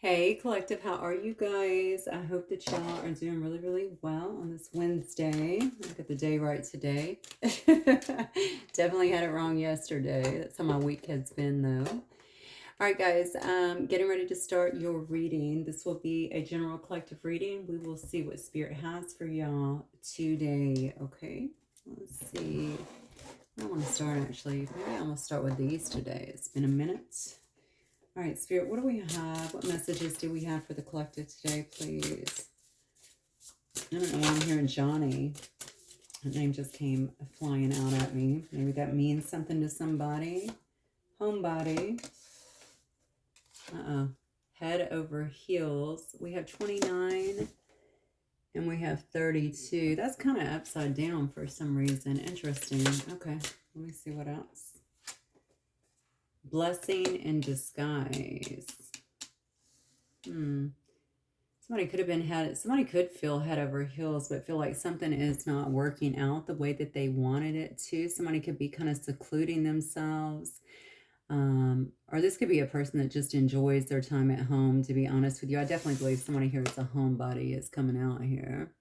Hey, collective, how are you guys? I hope that y'all are doing really, really well on this Wednesday. I got the day right today. Definitely had it wrong yesterday. That's how my week has been, though. All right, guys, getting ready to start your reading. This will be a general collective reading. We will see what Spirit has for y'all today, okay? Let's see. I want to start, actually. Maybe I'm going to start with these today. It's been a minute. All right, Spirit, what do we have? What messages do we have for the collective today, please? I don't know why I'm hearing Johnny. That name just came flying out at me. Maybe that means something to somebody. Homebody. Head over heels. We have 29 and we have 32. That's kind of upside down for some reason. Interesting. Okay, let me see what else. Blessing in disguise. Somebody could have been somebody could feel head over heels, but feel like something is not working out the way that they wanted it to. Somebody could be kind of secluding themselves. Or this could be a person that just enjoys their time at home, to be honest with you. I definitely believe somebody here is a homebody is coming out here.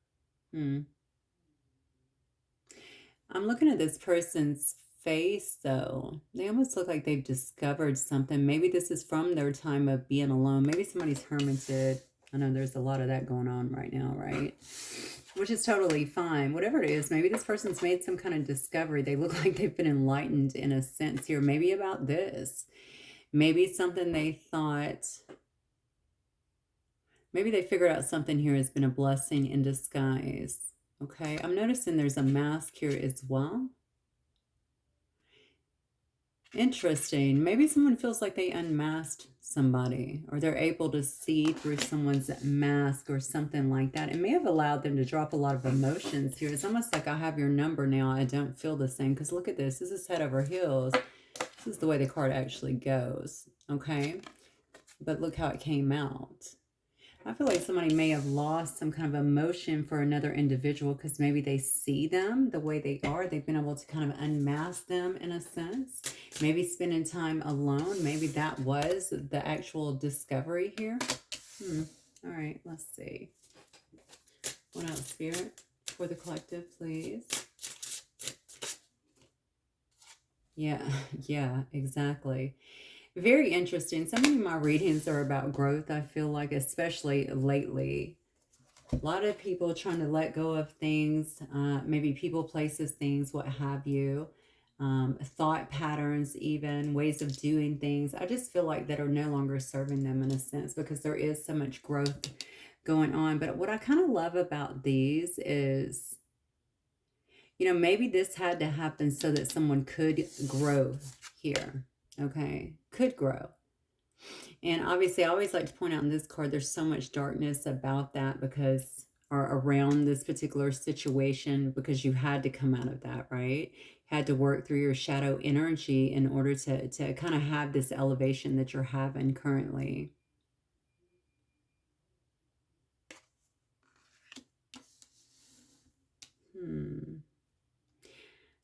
I'm looking at this person's face, though. They almost look like they've discovered something. Maybe this is from their time of being alone. Maybe somebody's hermited. I know there's a lot of that going on right now, right? Which is totally fine. Whatever it is, maybe this person's made some kind of discovery. They look like they've been enlightened in a sense here. Maybe about this. Maybe something they thought... Maybe they figured out something here has been a blessing in disguise. Okay, I'm noticing there's a mask here as well. Interesting. Maybe someone feels like they unmasked somebody, or they're able to see through someone's mask or something like that. It may have allowed them to drop a lot of emotions here. It's almost like I have your number now. I don't feel the same. Because look at this. This is head over heels. This is the way the card actually goes. Okay. But look how it came out. I feel like somebody may have lost some kind of emotion for another individual because maybe they see them the way they are. They've been able to kind of unmask them in a sense. Maybe spending time alone. Maybe that was the actual discovery here. All right, let's see. What else, Spirit, for the collective, please? Yeah, exactly. Very interesting. So many of my readings are about growth, I feel like, especially lately. A lot of people trying to let go of things, maybe people, places, things, what have you. Thought patterns, even ways of doing things. I just feel like that are no longer serving them in a sense because there is so much growth going on. But what I kind of love about these is, you know, maybe this had to happen so that someone could grow here. Okay, could grow. And obviously, I always like to point out in this card, there's so much darkness about that because, or around this particular situation, because you had to come out of that, right? Had to work through your shadow energy in order to kind of have this elevation that you're having currently.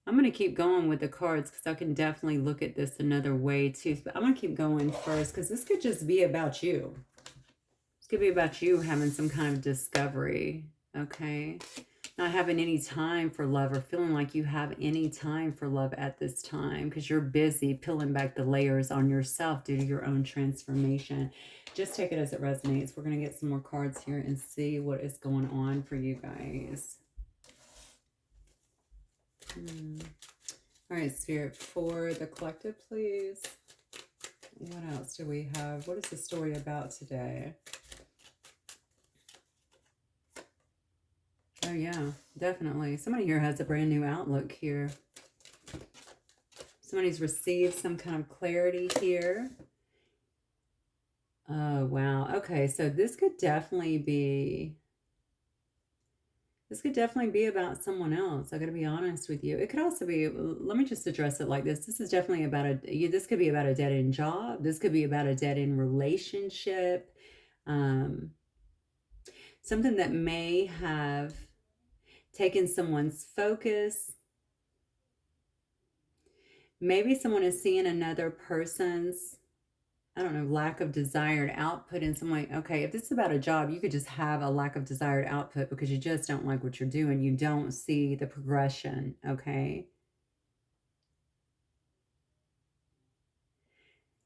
I'm going to keep going with the cards because I can definitely look at this another way too. But I'm going to keep going first because this could just be about you. This could be about you having some kind of discovery, okay? Not having any time for love or feeling like you have any time for love at this time because you're busy peeling back the layers on yourself due to your own transformation. Just take it as it resonates. We're going to get some more cards here and see what is going on for you guys. All right, Spirit, for the collective, please. What else do we have? What is the story about today? Oh, yeah, definitely. Somebody here has a brand new outlook here. Somebody's received some kind of clarity here. Oh, wow. Okay, so this could definitely be... This could definitely be about someone else. I got to be honest with you. It could also be, let me just address it like this. This is definitely about this could be about a dead-end job. This could be about a dead-end relationship. Something that may have taken someone's focus. Maybe someone is seeing another person's I don't know, lack of desired output in some way. Okay, if this is about a job, you could just have a lack of desired output because you just don't like what you're doing. You don't see the progression, okay?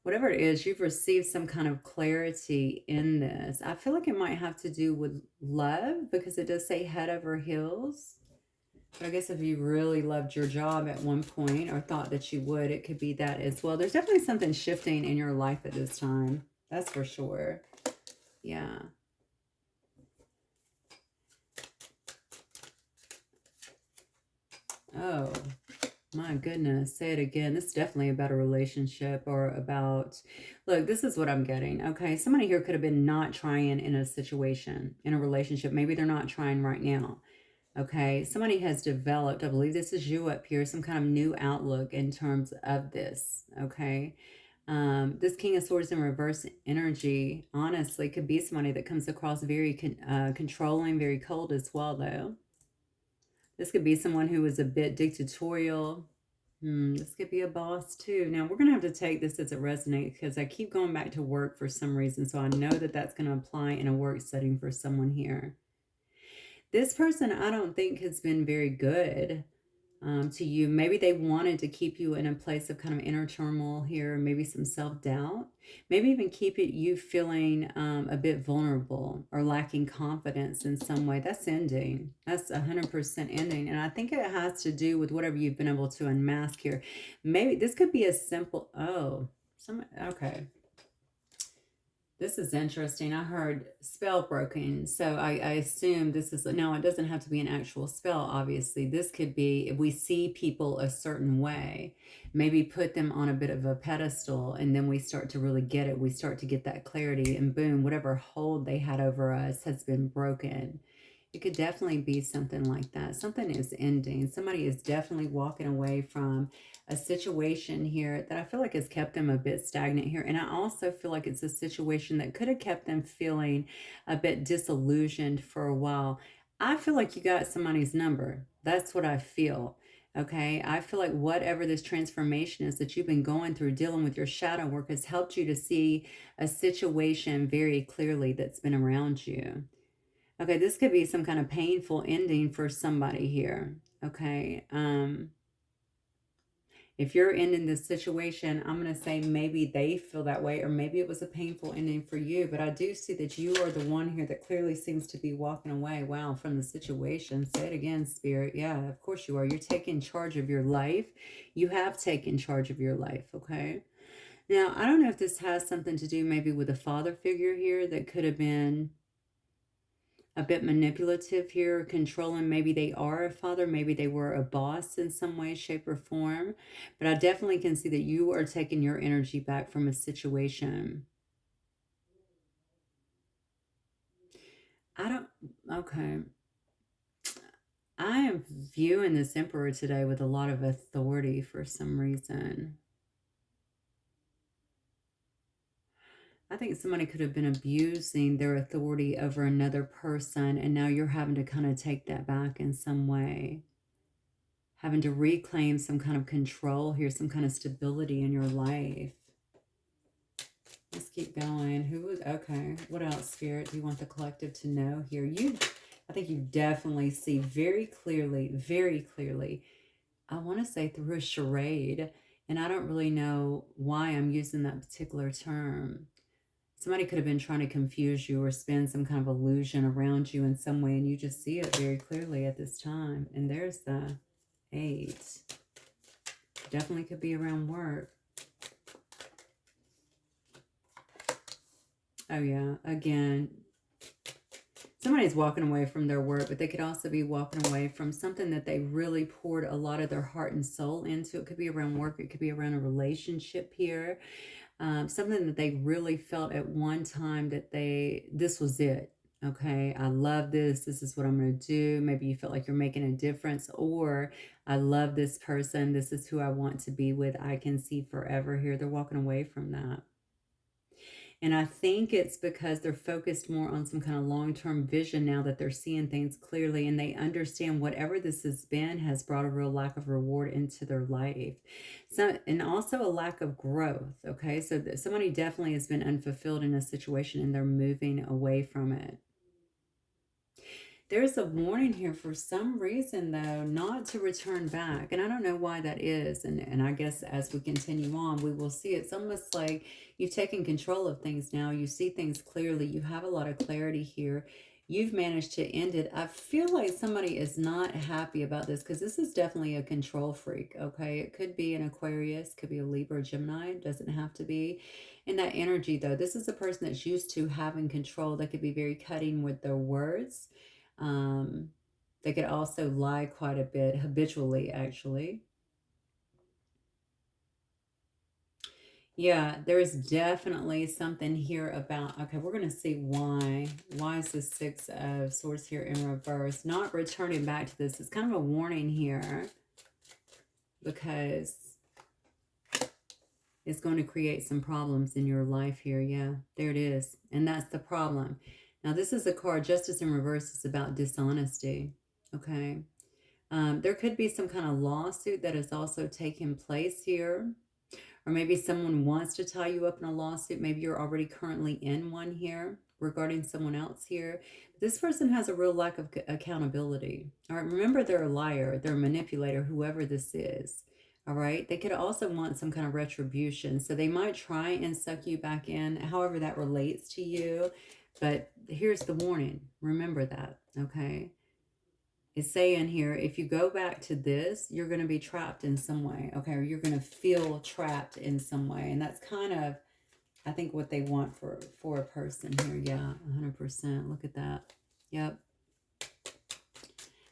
Whatever it is, you've received some kind of clarity in this. I feel like it might have to do with love because it does say head over heels. But I guess if you really loved your job at one point or thought that you would, it could be that as well. There's definitely something shifting in your life at this time. That's for sure. Yeah. Oh, my goodness. Say it again. This is definitely about a relationship or about, look, this is what I'm getting. Okay. Somebody here could have been not trying in a situation, in a relationship. Maybe they're not trying right now. Okay. Somebody has developed, I believe this is you up here, some kind of new outlook in terms of this. Okay. This King of Swords in reverse energy, honestly, could be somebody that comes across very controlling, very cold as well, though. This could be someone who is a bit dictatorial. This could be a boss too. Now, we're going to have to take this as it resonates because I keep going back to work for some reason. So I know that that's going to apply in a work setting for someone here. This person, I don't think, has been very good to you. Maybe they wanted to keep you in a place of kind of inner turmoil here, maybe some self doubt, maybe even keep it you feeling a bit vulnerable or lacking confidence in some way. That's ending. That's 100% ending. And I think it has to do with whatever you've been able to unmask here. Maybe this could be a simple, okay. This is interesting. I heard spell broken. So I assume this is, no, it doesn't have to be an actual spell, obviously. This could be if we see people a certain way, maybe put them on a bit of a pedestal, and then we start to really get it. We start to get that clarity, and boom, whatever hold they had over us has been broken. It could definitely be something like that. Something is ending. Somebody is definitely walking away from a situation here that I feel like has kept them a bit stagnant here. And I also feel like it's a situation that could have kept them feeling a bit disillusioned for a while. I feel like you got somebody's number. That's what I feel. Okay. I feel like whatever this transformation is that you've been going through, dealing with your shadow work, has helped you to see a situation very clearly that's been around you. Okay, this could be some kind of painful ending for somebody here. Okay. If you're ending this situation, I'm going to say maybe they feel that way, or maybe it was a painful ending for you. But I do see that you are the one here that clearly seems to be walking away, wow, from the situation. Say it again, Spirit. Yeah, of course you are. You're taking charge of your life. You have taken charge of your life, okay? Now, I don't know if this has something to do maybe with a father figure here that could have been a bit manipulative here, controlling. Maybe they are a father, maybe they were a boss in some way, shape, or form. But I definitely can see that you are taking your energy back from a situation. I don't, okay. I am viewing this emperor today with a lot of authority for some reason. I think somebody could have been abusing their authority over another person, and now you're having to kind of take that back in some way. Having to reclaim some kind of control here, some kind of stability in your life. Let's keep going. Who was, okay, what else, Spirit, do you want the collective to know here? I think you definitely see very clearly, I want to say through a charade, and I don't really know why I'm using that particular term. Somebody could have been trying to confuse you or spin some kind of illusion around you in some way, and you just see it very clearly at this time. And there's the 8. Definitely could be around work. Oh yeah, again, somebody's walking away from their work, but they could also be walking away from something that they really poured a lot of their heart and soul into. It could be around work. It could be around a relationship here. Something that they really felt at one time that this was it. Okay, I love this. This is what I'm going to do. Maybe you felt like you're making a difference, or I love this person. This is who I want to be with. I can see forever here. They're walking away from that. And I think it's because they're focused more on some kind of long-term vision now that they're seeing things clearly, and they understand whatever this has been has brought a real lack of reward into their life. So, and also a lack of growth. Okay. So somebody definitely has been unfulfilled in a situation and they're moving away from it. There's a warning here for some reason, though, not to return back. And I don't know why that is. And I guess as we continue on, we will see. It's almost like you've taken control of things now. You see things clearly. You have a lot of clarity here. You've managed to end it. I feel like somebody is not happy about this because this is definitely a control freak. Okay. It could be an Aquarius, could be a Libra, Gemini. It doesn't have to be. In that energy, though, this is a person that's used to having control. They could be very cutting with their words. um, they could also lie quite a bit habitually, actually. Yeah, there's definitely something here about, okay, we're going to see why. Why is the Six of Swords here in reverse? Not returning back to this. It's kind of a warning here because it's going to create some problems in your life here. Yeah, there it is. And that's the problem. Now, this is a card, Justice in reverse is about dishonesty. Okay. There could be some kind of lawsuit that is also taking place here. Or maybe someone wants to tie you up in a lawsuit. Maybe you're already currently in one here regarding someone else here. This person has a real lack of accountability. All right, remember they're a liar, they're a manipulator, whoever this is. All right, they could also want some kind of retribution. So they might try and suck you back in, however that relates to you. But here's the warning. Remember that, okay? Is saying here, if you go back to this, you're going to be trapped in some way, okay? Or you're going to feel trapped in some way. And that's kind of, I think, what they want for a person here. Yeah, 100%. Look at that. Yep.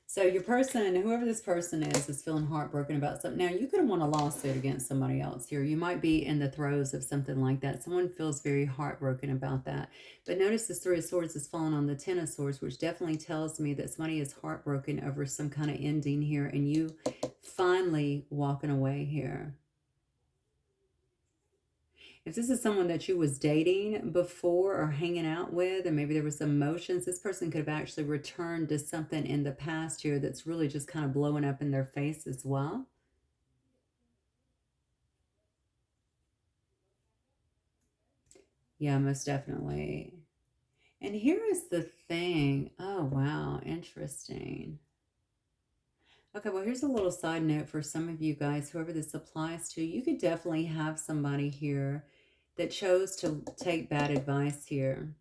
So your person, whoever this person is feeling heartbroken about something. Now, you could have won a lawsuit against somebody else here. You might be in the throes of something like that. Someone feels very heartbroken about that. But notice this Three of Swords is falling on the Ten of Swords, which definitely tells me that somebody is heartbroken over some kind of ending here, and you finally walking away here. If this is someone that you was dating before or hanging out with, and maybe there was some emotions, this person could have actually returned to something in the past here that's really just kind of blowing up in their face as well. Yeah, most definitely. And here is the thing. Oh, wow. Interesting. Okay, well, here's a little side note for some of you guys, whoever this applies to. You could definitely have somebody here that chose to take bad advice here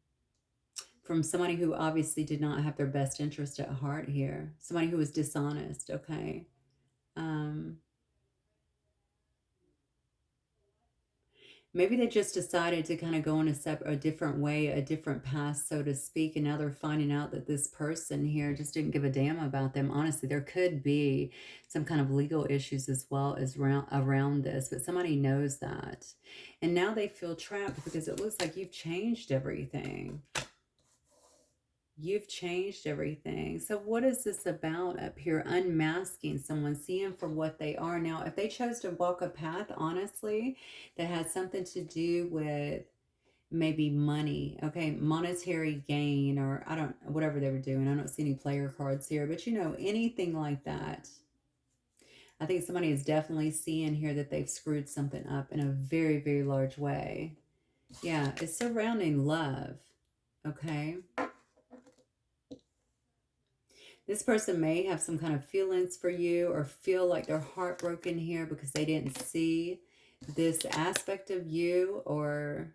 from somebody who obviously did not have their best interest at heart here. Somebody who was dishonest, okay? Um, Maybe they just decided to kind of go in a different way, a different path, so to speak. And now they're finding out that this person here just didn't give a damn about them. Honestly, there could be some kind of legal issues as well as around this, but somebody knows that. And now they feel trapped because it looks like you've changed everything. You've changed everything. So what is this about up here? Unmasking someone, seeing for what they are. Now, if they chose to walk a path, honestly, that had something to do with maybe money, okay, monetary gain, or I don't, whatever they were doing. I don't see any player cards here, but you know, anything like that. I think somebody is definitely seeing here that they've screwed something up in a very, very large way. Yeah, it's surrounding love, okay? This person may have some kind of feelings for you or feel like they're heartbroken here because they didn't see this aspect of you, or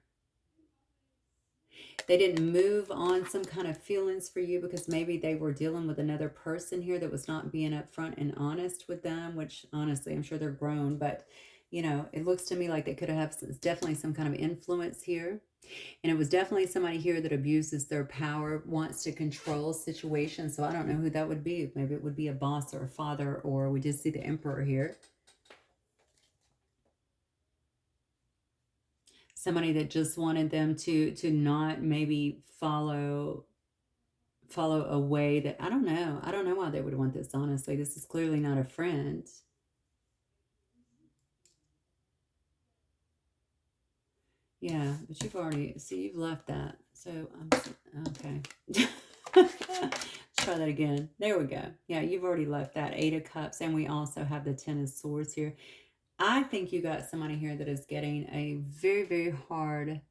they didn't move on some kind of feelings for you because maybe they were dealing with another person here that was not being upfront and honest with them, which honestly, I'm sure they're grown, but you know, it looks to me like they could have definitely some kind of influence here. And it was definitely somebody here that abuses their power, wants to control situations. So I don't know who that would be. Maybe it would be a boss or a father, or we just see the emperor here. Somebody that just wanted them to not maybe follow a way that, I don't know. I don't know why they would want this, honestly. This is clearly not a friend. Yeah, but you've already, see, you've left that. So, okay. Let's try that again. There we go. Yeah, you've already left that. Eight of Cups, and we also have the Ten of Swords here. I think you got somebody here that is getting a very, very hard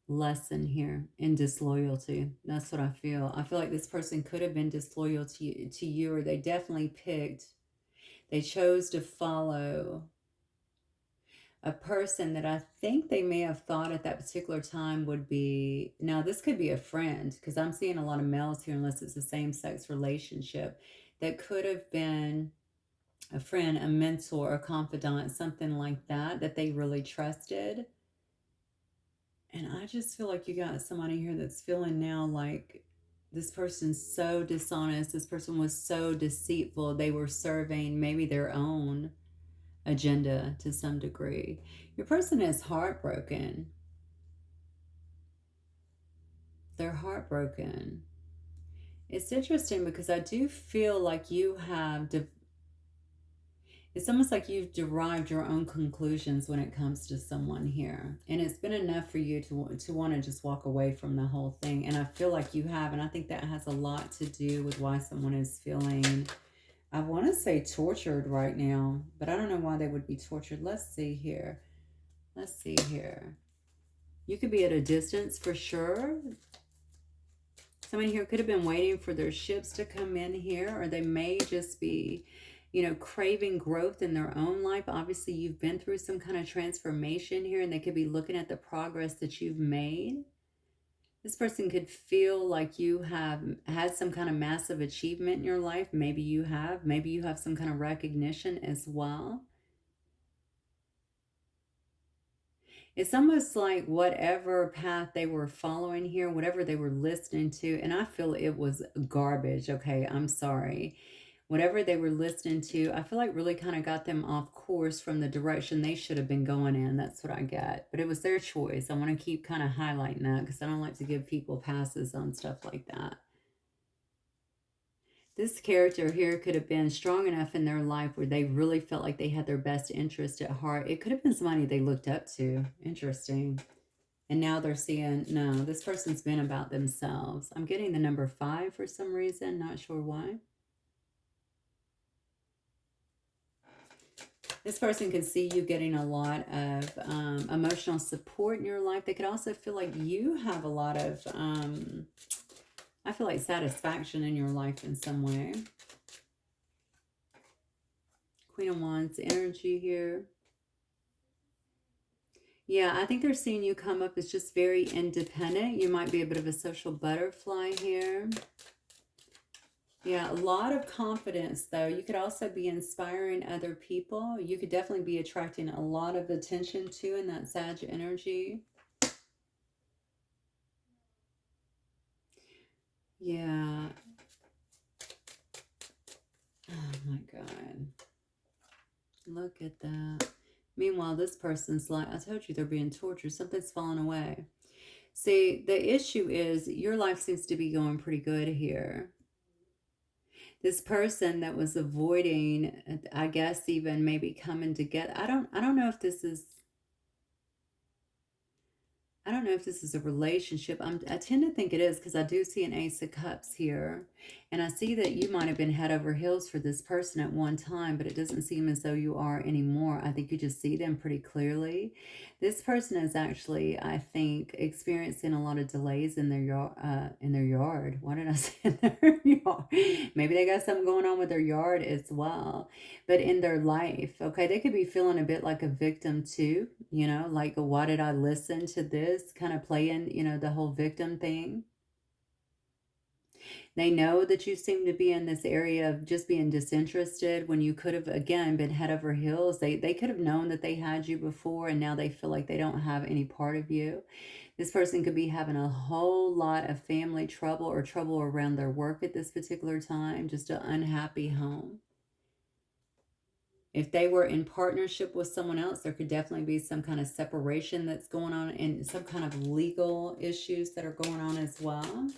lesson here in disloyalty. That's what I feel. I feel like this person could have been disloyal to you, or they definitely they chose to follow a person that I think they may have thought at that particular time would be, now this could be a friend, because I'm seeing a lot of males here, unless it's a same-sex relationship, that could have been a friend, a mentor, a confidant, something like that, that they really trusted. And I just feel like you got somebody here that's feeling now like this person's so dishonest, this person was so deceitful, they were serving maybe their own agenda to some degree. Your person is heartbroken. They're heartbroken. It's interesting because I do feel like you have, it's almost like you've derived your own conclusions when it comes to someone here. And it's been enough for you to want to just walk away from the whole thing. And I feel like you have. And I think that has a lot to do with why someone is feeling, I want to say tortured right now, but I don't know why they would be tortured. Let's see here. Let's see here. You could be at a distance for sure. Somebody here could have been waiting for their ships to come in here, or they may just be, you know, craving growth in their own life. Obviously, you've been through some kind of transformation here, and they could be looking at the progress that you've made. This person could feel like you have had some kind of massive achievement in your life. Maybe you have. Maybe you have some kind of recognition as well. It's almost like whatever path they were following here, whatever they were listening to, and I feel it was garbage. Okay, I'm sorry. Whatever they were listening to, I feel like really kind of got them off course from the direction they should have been going in. That's what I get. But it was their choice. I want to keep kind of highlighting that because I don't like to give people passes on stuff like that. This character here could have been strong enough in their life where they really felt like they had their best interest at heart. It could have been somebody they looked up to. Interesting. And now they're seeing, no, this person's been about themselves. I'm getting the number 5 for some reason, not sure why. This person could see you getting a lot of emotional support in your life. They could also feel like you have a lot of, I feel like satisfaction in your life in some way. Queen of Wands energy here. Yeah, I think they're seeing you come up as just very independent. You might be a bit of a social butterfly here. Yeah, a lot of confidence, though. You could also be inspiring other people. You could definitely be attracting a lot of attention to in that Sag energy. Yeah. Oh, my God. Look at that. Meanwhile, this person's like, I told you they're being tortured. Something's falling away. See, the issue is your life seems to be going pretty good here. This person that was avoiding, I guess, even maybe coming together. I don't know if this is, I don't know if this is a relationship. I tend to think it is because I do see an Ace of Cups here. And I see that you might have been head over heels for this person at one time, but it doesn't seem as though you are anymore. I think you just see them pretty clearly. This person is actually, I think, experiencing a lot of delays in their yard. Why did I say in their yard? Maybe they got something going on with their yard as well. But in their life, okay, they could be feeling a bit like a victim too, you know, like, why did I listen to this? Kind of playing, you know, the whole victim thing. They know that you seem to be in this area of just being disinterested when you could have, again, been head over heels. They could have known that they had you before, and now they feel like they don't have any part of you. This person could be having a whole lot of family trouble or trouble around their work at this particular time, just an unhappy home. If they were in partnership with someone else, there could definitely be some kind of separation that's going on and some kind of legal issues that are going on as well.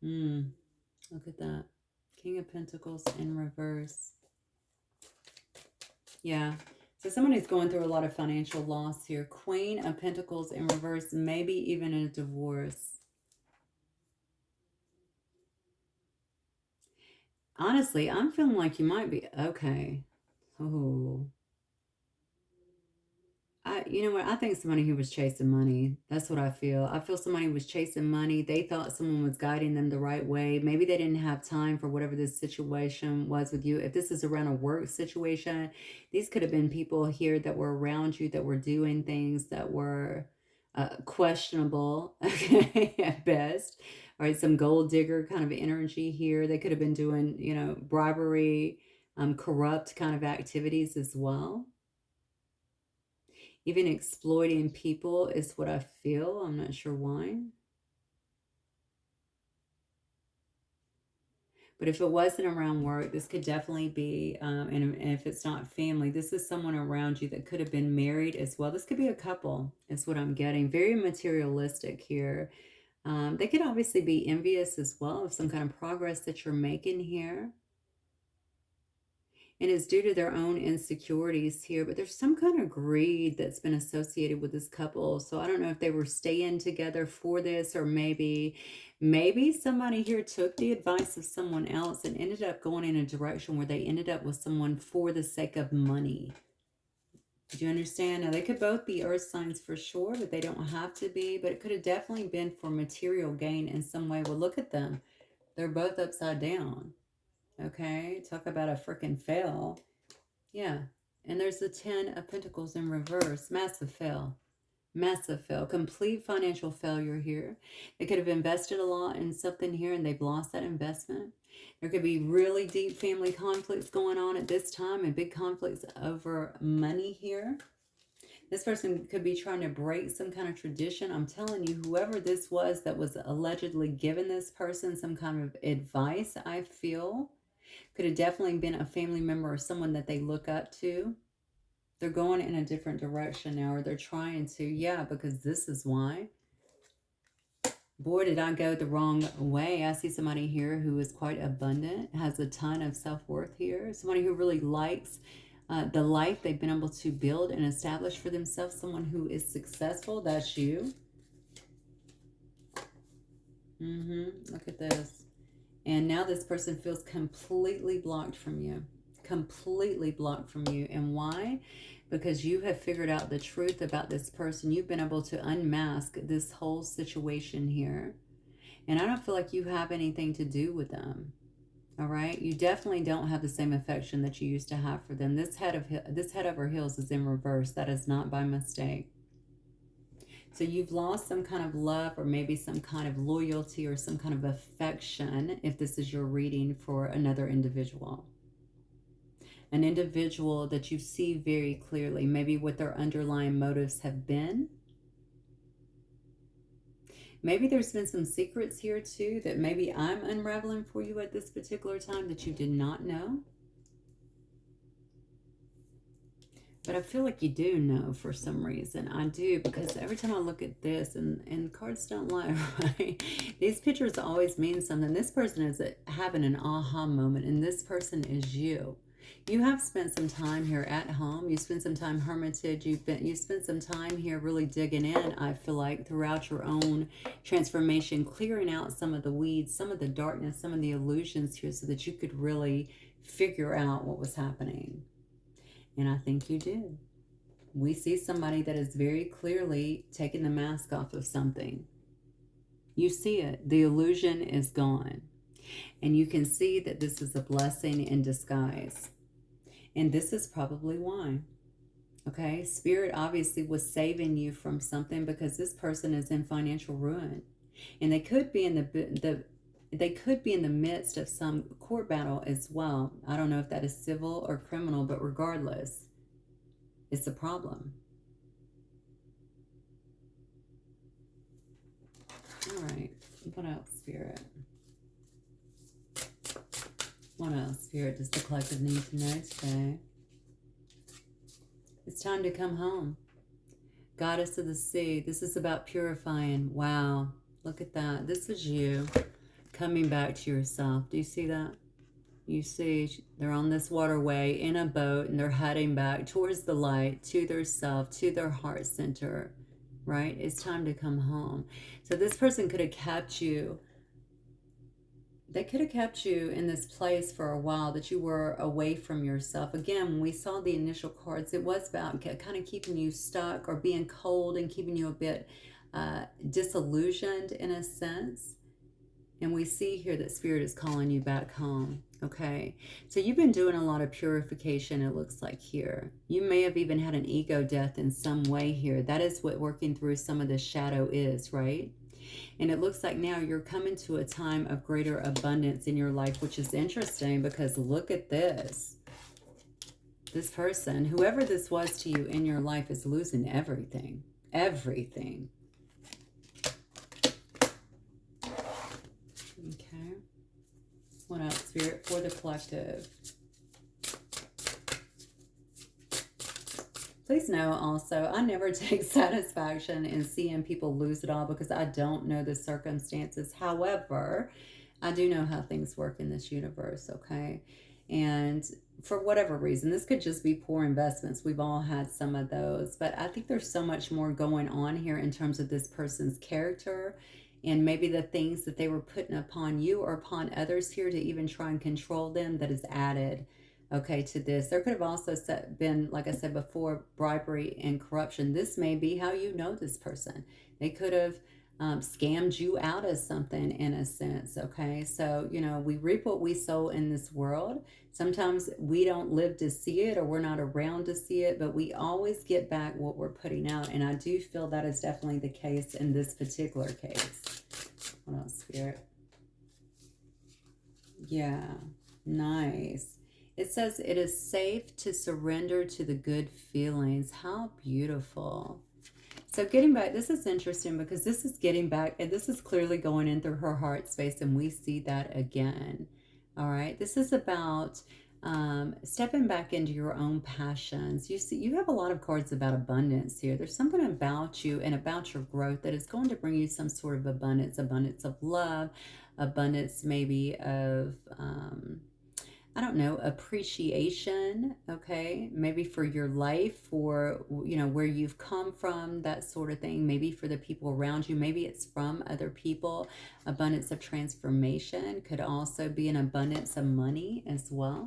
Look at that. King of Pentacles in reverse. Yeah. So someone who's going through a lot of financial loss here. Queen of Pentacles in reverse, maybe even a divorce. Honestly, I'm feeling like you might be okay. Oh, you know what? I think somebody who was chasing money. That's what I feel. I feel somebody was chasing money. They thought someone was guiding them the right way. Maybe they didn't have time for whatever this situation was with you. If this is around a work situation, these could have been people here that were around you that were doing things that were questionable, okay, at best. All right, some gold digger kind of energy here. They could have been doing, bribery, corrupt kind of activities as well. Even exploiting people is what I feel. I'm not sure why. But if it wasn't around work, this could definitely be, and if it's not family, this is someone around you that could have been married as well. This could be a couple, is what I'm getting. Very materialistic here. They could obviously be envious as well of some kind of progress that you're making here. And it's due to their own insecurities here, but there's some kind of greed that's been associated with this couple. So I don't know if they were staying together for this, or maybe somebody here took the advice of someone else and ended up going in a direction where they ended up with someone for the sake of money. Do you understand? Now, they could both be earth signs for sure, but they don't have to be. But it could have definitely been for material gain in some way. Well, look at them. They're both upside down. Okay, talk about a freaking fail. Yeah, and there's the 10 of Pentacles in reverse. Massive fail. Massive fail. Complete financial failure here. They could have invested a lot in something here and they've lost that investment. There could be really deep family conflicts going on at this time, and big conflicts over money here. This person could be trying to break some kind of tradition. I'm telling you, whoever this was that was allegedly giving this person some kind of advice, I feel, could have definitely been a family member or someone that they look up to. They're going in a different direction now, or they're trying to. Yeah, because this is why. Boy, did I go the wrong way. I see somebody here who is quite abundant, has a ton of self-worth here. Somebody who really likes the life they've been able to build and establish for themselves. Someone who is successful. That's you. Look at this. And now this person feels completely blocked from you. Completely blocked from you. And why? Because you have figured out the truth about this person. You've been able to unmask this whole situation here. And I don't feel like you have anything to do with them. All right? You definitely don't have the same affection that you used to have for them. This head over heels is in reverse. That is not by mistake. So you've lost some kind of love, or maybe some kind of loyalty, or some kind of affection, if this is your reading, for another individual. An individual that you see very clearly, maybe what their underlying motives have been. Maybe there's been some secrets here too that maybe I'm unraveling for you at this particular time that you did not know. But I feel like you do know for some reason. I do, because every time I look at this, and cards don't lie, right? These pictures always mean something. This person is having an aha moment, and this person is you. You have spent some time here at home. You spent some time hermitage. You spent some time here really digging in, I feel like, throughout your own transformation, clearing out some of the weeds, some of the darkness, some of the illusions here, so that you could really figure out what was happening. And I think you do. We see somebody that is very clearly taking the mask off of something. You see it. The illusion is gone. And you can see that this is a blessing in disguise. And this is probably why. Okay? Spirit obviously was saving you from something, because this person is in financial ruin. And they could be in they could be in the midst of some court battle as well. I don't know if that is civil or criminal, but regardless, it's a problem. All right. What else, Spirit? What else, Spirit, does the collective need to know today? It's time to come home. Goddess of the Sea. This is about purifying. Wow. Look at that. This is you coming back to yourself. Do you see that? You see, they're on this waterway in a boat and they're heading back towards the light, to their self, to their heart center, right? It's time to come home. So this person could have kept you, they could have kept you in this place for a while that you were away from yourself. Again, when we saw the initial cards, it was about kind of keeping you stuck or being cold and keeping you a bit disillusioned in a sense. And we see here that Spirit is calling you back home. Okay, so you've been doing a lot of purification, it looks like here. You may have even had an ego death in some way here. That is what working through some of the shadow is, right? And it looks like now you're coming to a time of greater abundance in your life, which is interesting because look at this. This person, whoever this was to you in your life, is losing everything. Everything. Okay. What else, Spirit, for the collective? Please know also, I never take satisfaction in seeing people lose it all because I don't know the circumstances. However, I do know how things work in this universe, okay? And for whatever reason, this could just be poor investments. We've all had some of those. But I think there's so much more going on here in terms of this person's character and maybe the things that they were putting upon you or upon others here to even try and control them that is added, okay, to this. There could have also been, like I said before, bribery and corruption. This may be how you know this person. They could have scammed you out of something in a sense, okay? So, you know, we reap what we sow in this world. Sometimes we don't live to see it or we're not around to see it, but we always get back what we're putting out. And I do feel that is definitely the case in this particular case. What else, Spirit? Yeah, nice. It says it is safe to surrender to the good feelings. How beautiful. So getting back, this is interesting because this is getting back, and this is clearly going in through her heart space, and we see that again. All right, this is about stepping back into your own passions. You see, you have a lot of cards about abundance here. There's something about you and about your growth that is going to bring you some sort of abundance of love, abundance maybe of I don't know, appreciation, okay? Maybe for your life, for, you know, where you've come from, that sort of thing. Maybe for the people around you. Maybe it's from other people. Abundance of transformation could also be an abundance of money as well.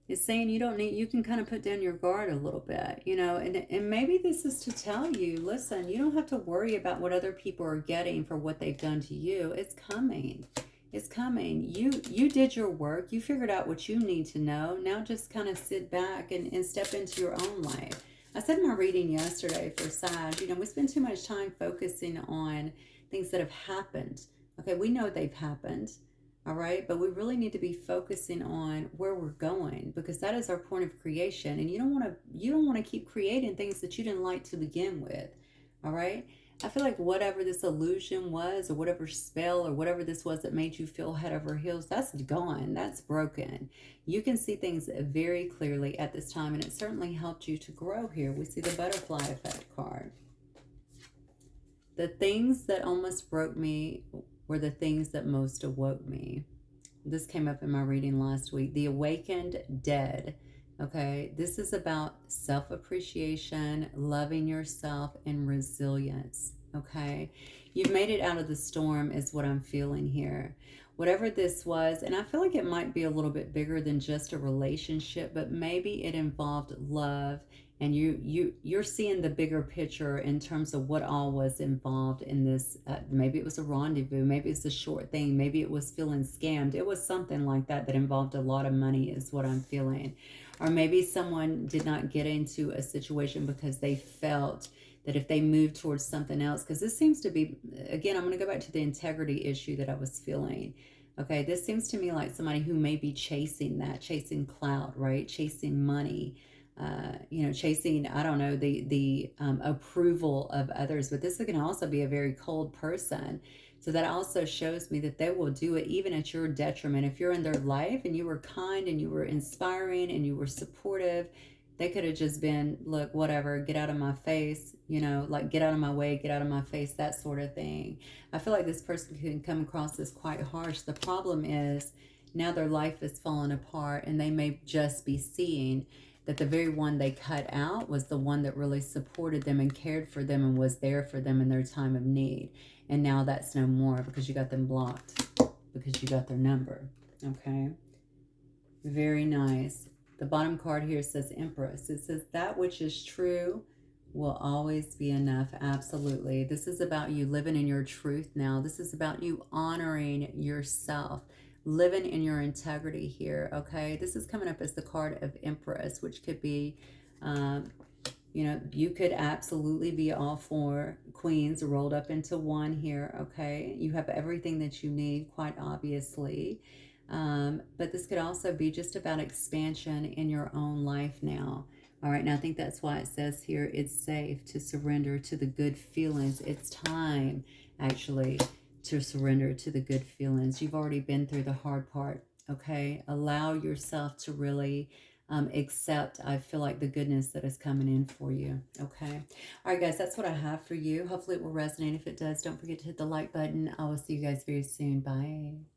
It's saying you don't need, you can kind of put down your guard a little bit, you know, and maybe this is to tell you, listen, you don't have to worry about what other people are getting for what they've done to you. It's coming. It's coming. You did your work. You figured out what you need to know. Now just kind of sit back and step into your own life. I said in my reading yesterday for Sag, you know, we spend too much time focusing on things that have happened. Okay, we know they've happened. All right, but we really need to be focusing on where we're going because that is our point of creation. And you don't want to keep creating things that you didn't like to begin with. All right. I feel like whatever this illusion was or whatever spell or whatever this was that made you feel head over heels, that's gone. That's broken. You can see things very clearly at this time, and it certainly helped you to grow here. We see the butterfly effect card. The things that almost broke me were the things that most awoke me. This came up in my reading last week. The awakened dead. Okay, this is about self-appreciation, loving yourself, and resilience. Okay, you've made it out of the storm is what I'm feeling here. Whatever this was, and I feel like it might be a little bit bigger than just a relationship, but maybe it involved love, and you're seeing the bigger picture in terms of what all was involved in this. Maybe it was a rendezvous, maybe it's a short thing, maybe it was feeling scammed. It was something like that that involved a lot of money is what I'm feeling. Or maybe someone did not get into a situation because they felt that if they moved towards something else, because this seems to be, again, I'm going to go back to the integrity issue that I was feeling. Okay, this seems to me like somebody who may be chasing that, chasing clout, right? Chasing money, you know, chasing, I don't know, the approval of others. But this can also be a very cold person. So that also shows me that they will do it even at your detriment. If you're in their life and you were kind and you were inspiring and you were supportive, They could have just been, look, whatever, get out of my face, you know, like get out of my way, get out of my face, that sort of thing. I feel like this person can come across as quite harsh. The problem is now their life is falling apart, and they may just be seeing that the very one they cut out was the one that really supported them and cared for them and was there for them in their time of need. And now that's no more because you got them blocked, because you got their number. Okay. Very nice. The bottom card here says Empress. It says that which is true will always be enough. Absolutely. This is about you living in your truth now. This is about you honoring yourself, living in your integrity here. Okay. This is coming up as the card of Empress, which could be, you know, you could absolutely be all four queens rolled up into one here. Okay. You have everything that you need, quite obviously. But this could also be just about expansion in your own life now. All right, now I think that's why it says here it's safe to surrender to the good feelings. It's time, actually, to surrender to the good feelings. You've already been through the hard part, okay? Allow yourself to really accept, I feel like, the goodness that is coming in for you, okay? All right, guys, that's what I have for you. Hopefully it will resonate. If it does, don't forget to hit the like button. I will see you guys very soon. Bye.